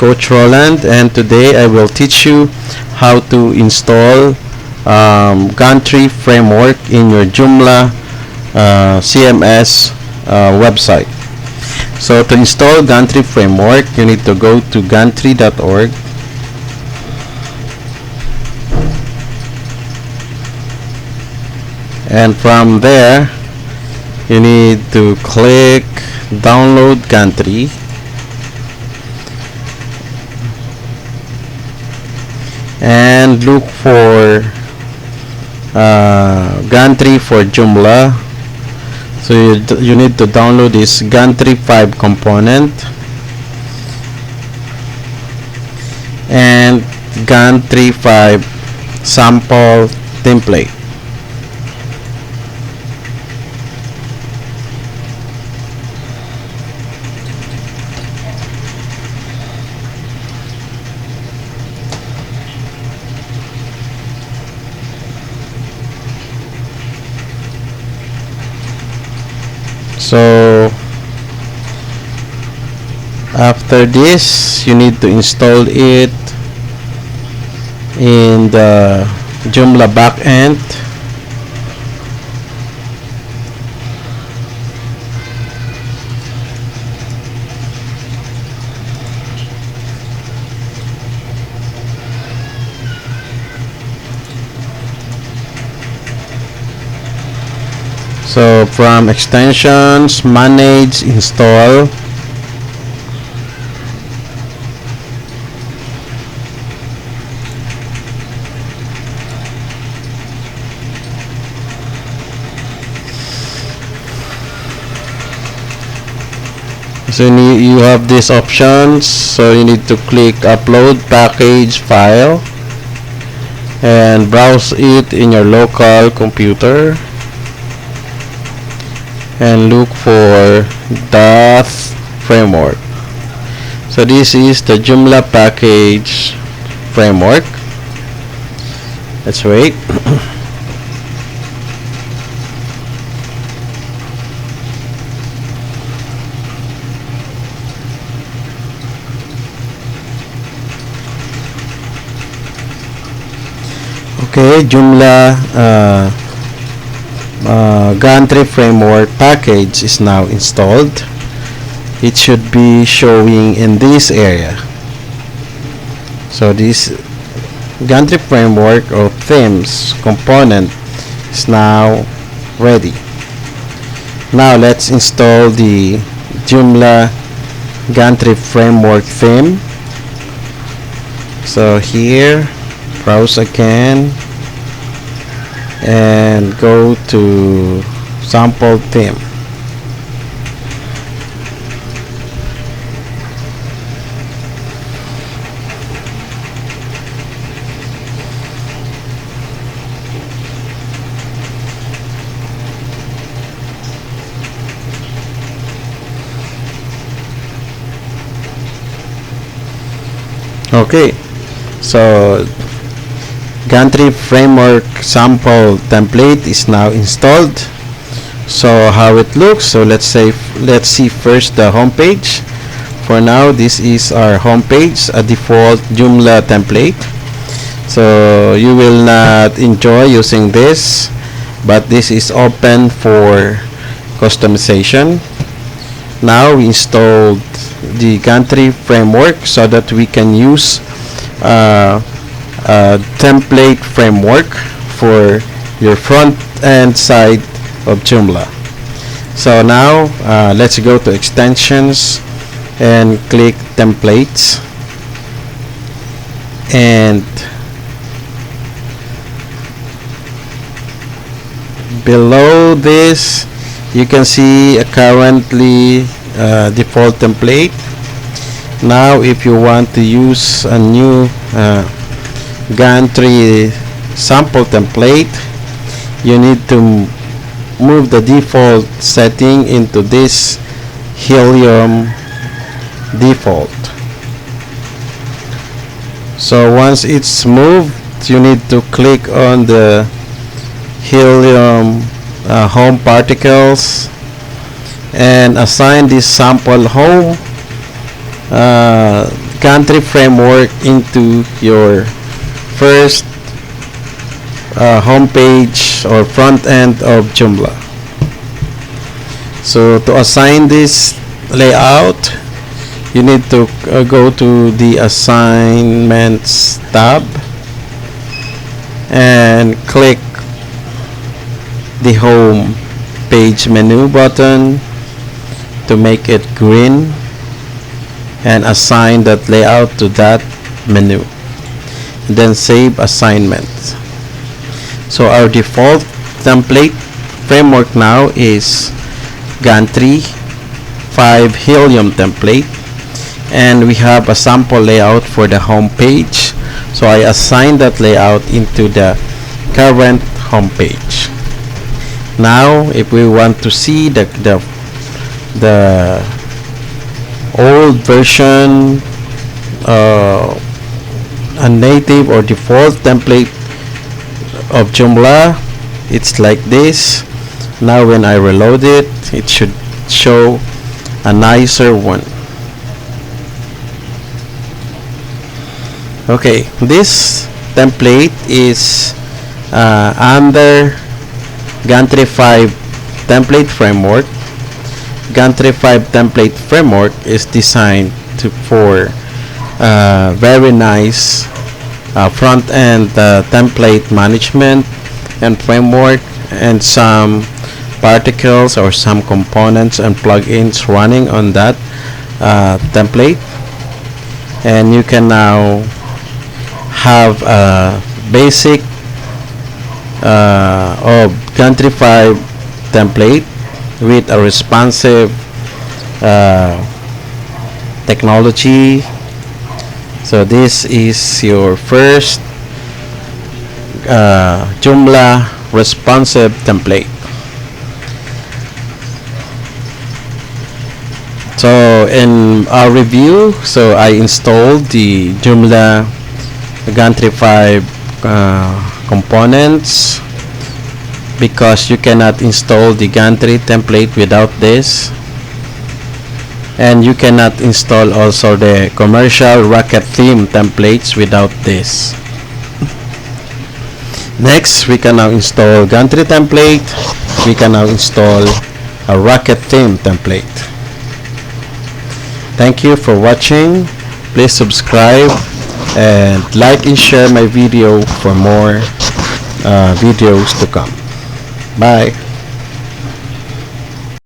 Coach Roland, and today I will teach you how to install Gantry framework in your Joomla CMS website. So to install Gantry framework, you need to go to gantry.org. And from there, you need to click download Gantry. And look for Gantry for Joomla. So you need to download this Gantry 5 component and Gantry 5 sample template. So after this, you need to install it in the Joomla backend. So from extensions, manage, install. So you have these options. So you need to click upload package file and browse it in your local computer. And look for the framework. So this is the Joomla package framework. Let's wait. Okay, Joomla Gantry framework package is now installed. It should be showing in this area. So this Gantry framework or themes component is now ready. Now let's install the Joomla Gantry framework theme. So here, browse again and go to sample theme. Okay, so Gantry framework sample template is now installed. So how it looks, so let's see first the home page. For now, this is our home page, a default Joomla template. So you will not enjoy using this, but this is open for customization. Now we installed the Gantry framework so that we can use template framework for your front end side of Joomla. So now let's go to extensions and click templates, and below this you can see a currently default template. Now if you want to use a new Gantry sample template, you need to move the default setting into this Helium default. So once it's moved, you need to click on the Helium home particles and assign this sample home Gantry framework into your first homepage or front end of Joomla. So to assign this layout, you need to go to the assignments tab and click the home page menu button to make it green and assign that layout to that menu, and then save assignment. So our default template framework now is Gantry 5 Helium template, and we have a sample layout for the home page. So I assign that layout into the current home page. Now if we want to see the old version, a native or default template of Joomla, it's like this. Now when I reload it, it should show a nicer one. Okay, this template is under Gantry 5 template framework. Gantry 5 template framework is designed for very nice front-end template management and framework, and some particles or some components and plugins running on that template. And you can now have a basic of Gantry 5 template with a responsive technology. So this is your first Joomla responsive template. So in our review, so I installed the Joomla Gantry 5 components, because you cannot install the Gantry template without this, and you cannot install also the commercial Rocket theme templates without this. Next, we can now install Gantry template. We can now install a Rocket theme template. Thank you for watching. Please subscribe and like and share my video for more videos to come. Bye.